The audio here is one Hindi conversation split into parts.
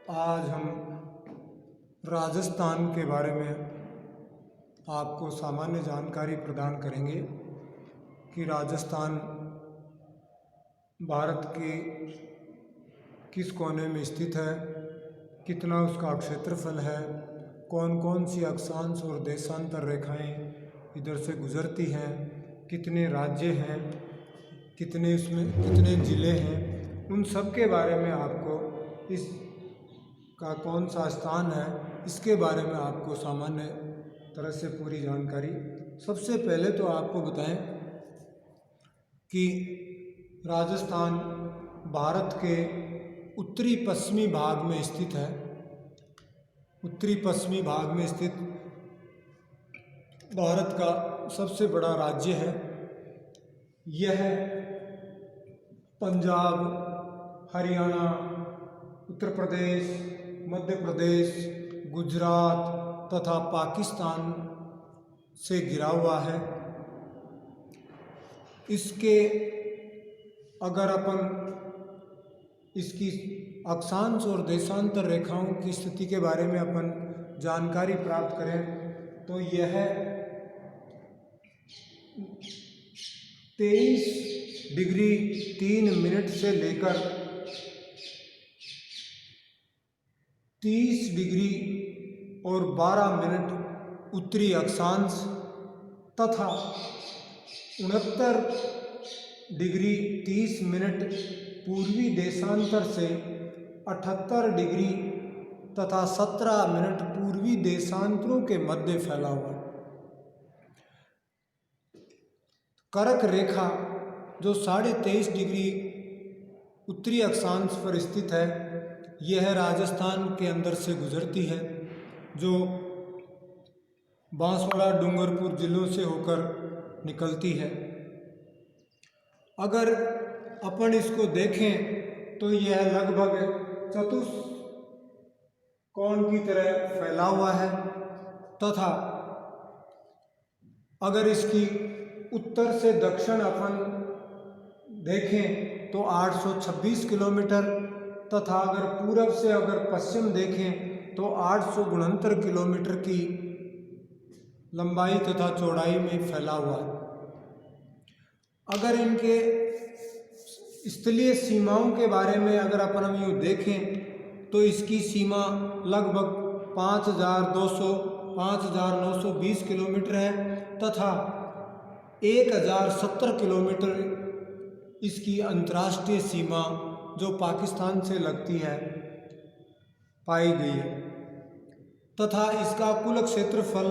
आज हम राजस्थान के बारे में आपको सामान्य जानकारी प्रदान करेंगे कि राजस्थान भारत के किस कोने में स्थित है, कितना उसका क्षेत्रफल है, कौन कौन सी अक्षांश और देशांतर रेखाएं इधर से गुजरती हैं, कितने राज्य हैं, कितने ज़िले हैं, उन सब के बारे में आपको इस का कौन सा स्थान है इसके बारे में आपको सामान्य तरह से पूरी जानकारी। सबसे पहले तो आपको बताएं कि राजस्थान भारत के उत्तरी पश्चिमी भाग में स्थित है। उत्तरी पश्चिमी भाग में स्थित भारत का सबसे बड़ा राज्य है। यह पंजाब, हरियाणा, उत्तर प्रदेश, मध्य प्रदेश, गुजरात तथा पाकिस्तान से घिरा हुआ है। इसके अगर अपन इसकी अक्षांश और देशांतर रेखाओं की स्थिति के बारे में अपन जानकारी प्राप्त करें तो यह 23 डिग्री 3 मिनट से लेकर 30 डिग्री और 12 मिनट उत्तरी अक्षांश तथा 69 डिग्री 30 मिनट पूर्वी देशांतर से 78 डिग्री तथा 17 मिनट पूर्वी देशांतरों के मध्य फैला हुआ है। कर्क रेखा जो 23.5 डिग्री उत्तरी अक्षांश पर स्थित है, यह राजस्थान के अंदर से गुजरती है, जो बांसवाड़ा, डूंगरपुर जिलों से होकर निकलती है। अगर अपन इसको देखें तो यह लगभग चतुष्कोण की तरह फैला हुआ है तथा अगर इसकी उत्तर से दक्षिण अपन देखें तो 826 किलोमीटर तथा अगर पूरब से अगर पश्चिम देखें तो 869 किलोमीटर की लंबाई तथा चौड़ाई में फैला हुआ है। अगर इनके स्थलीय सीमाओं के बारे में अगर अपन हम यूँ देखें तो इसकी सीमा लगभग 5,920 किलोमीटर है तथा 1,070 किलोमीटर इसकी अंतर्राष्ट्रीय सीमा जो पाकिस्तान से लगती है पाई गई है तथा इसका कुल क्षेत्रफल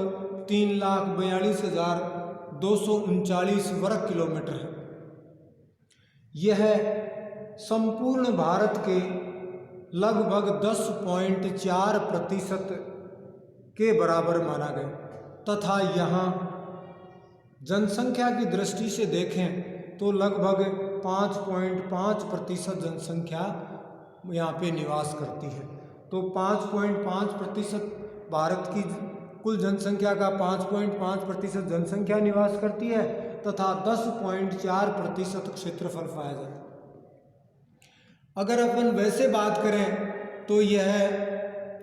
3,42,239 वर्ग किलोमीटर है। यह संपूर्ण भारत के लगभग 10.4% के बराबर माना गया तथा यहाँ जनसंख्या की दृष्टि से देखें तो लगभग 5.5% जनसंख्या यहाँ पे निवास करती है। तो 5.5% भारत की कुल जनसंख्या का 5.5% जनसंख्या निवास करती है तथा 10.4% क्षेत्रफल पाया जाता है। अगर अपन वैसे बात करें तो यह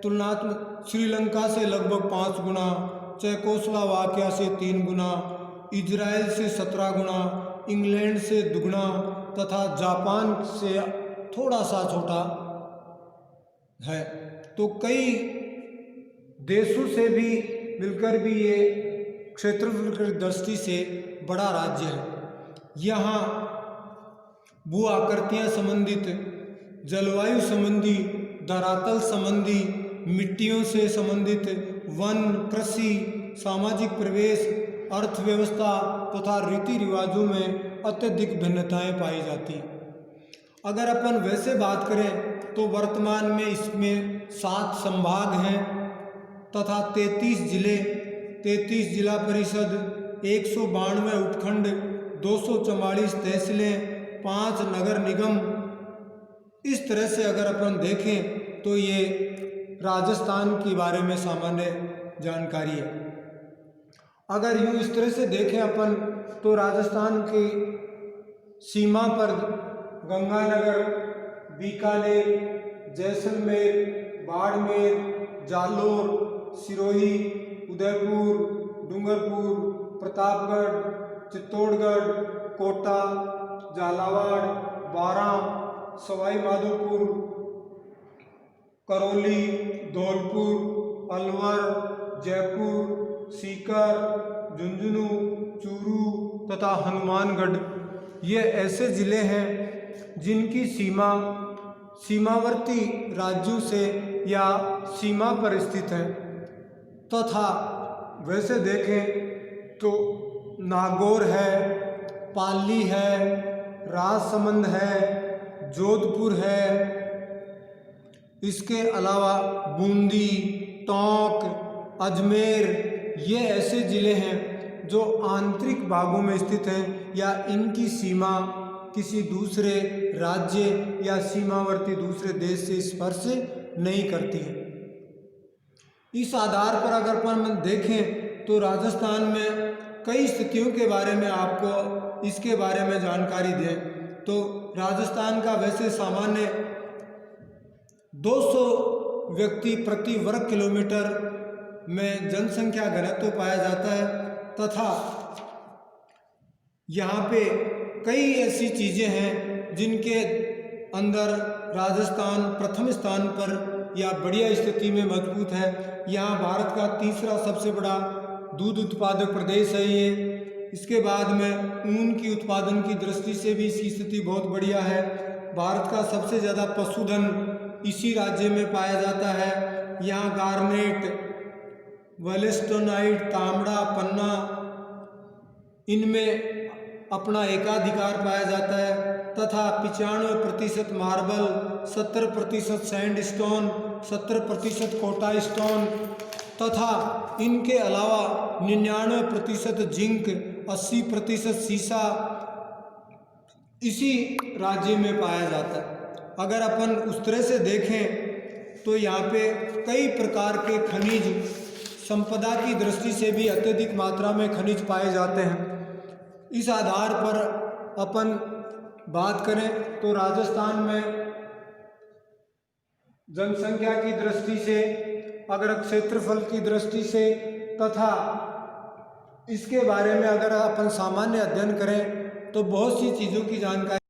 तुलनात्मक श्रीलंका से लगभग 5 गुना, चेकोस्लोवाकिया से 3 गुना, इजराइल से 17 गुना, इंग्लैंड से दुगुना तथा जापान से थोड़ा सा छोटा है। तो कई देशों से भी मिलकर भी ये क्षेत्रफल की दृष्टि से बड़ा राज्य है। यहाँ भू आकृतियाँ संबंधित, जलवायु संबंधी, धरातल संबंधी, मिट्टियों से संबंधित, वन, कृषि, सामाजिक प्रवेश, अर्थव्यवस्था तथा रीति रिवाजों में अत्यधिक भिन्नताएं पाई जाती। अगर अपन वैसे बात करें तो वर्तमान में इसमें 7 संभाग हैं तथा 33 जिले, 33 जिला परिषद, 192 उपखंड, 244 तहसीलें, 5 नगर निगम। इस तरह से अगर अपन देखें तो ये राजस्थान के बारे में सामान्य जानकारी है। अगर यूँ इस तरह से देखें अपन तो राजस्थान की सीमा पर गंगानगर, बीकानेर, जैसलमेर, बाड़मेर, जालोर, सिरोही, उदयपुर, डूंगरपुर, प्रतापगढ़, चित्तौड़गढ़, कोटा, झालावाड़, बारां, सवाई माधोपुर, करौली, धौलपुर, अलवर, जयपुर, सीकर, झुंझुनू, चूरू तथा हनुमानगढ़ ये ऐसे ज़िले हैं जिनकी सीमा सीमावर्ती राज्यों से या सीमा पर स्थित है। तथा वैसे देखें तो नागौर है, पाली है, राजसमंद है, जोधपुर है, इसके अलावा बूंदी, टोंक, अजमेर ये ऐसे ज़िले हैं जो आंतरिक भागों में स्थित हैं या इनकी सीमा किसी दूसरे राज्य या सीमावर्ती दूसरे देश से स्पर्श नहीं करती है। इस आधार पर अगर अपन देखें तो राजस्थान में कई स्थितियों के बारे में आपको इसके बारे में जानकारी दें तो राजस्थान का वैसे सामान्य 200 व्यक्ति प्रति वर्ग किलोमीटर में जनसंख्या घनत्व पाया जाता है तथा यहाँ पे कई ऐसी चीज़ें हैं जिनके अंदर राजस्थान प्रथम स्थान पर या बढ़िया स्थिति में मजबूत है। यहाँ भारत का तीसरा सबसे बड़ा दूध उत्पादक प्रदेश है ये। इसके बाद में ऊन की उत्पादन की दृष्टि से भी इसकी स्थिति बहुत बढ़िया है। भारत का सबसे ज़्यादा पशुधन इसी राज्य में पाया जाता है। यहाँ गारनेट, वेलेस्टोनाइट, तांबड़ा, पन्ना इनमें अपना एकाधिकार पाया जाता है तथा 95% मार्बल, 70% सैंडस्टोन, 70% कोटा स्टोन तथा इनके अलावा 99% जिंक, 80% सीसा इसी राज्य में पाया जाता है। अगर अपन उस तरह से देखें तो यहाँ पे कई प्रकार के खनिज संपदा की दृष्टि से भी अत्यधिक मात्रा में खनिज पाए जाते हैं। इस आधार पर अपन बात करें तो राजस्थान में जनसंख्या की दृष्टि से, अगर क्षेत्रफल की दृष्टि से तथा इसके बारे में अगर अपन सामान्य अध्ययन करें तो बहुत सी चीज़ों की जानकारी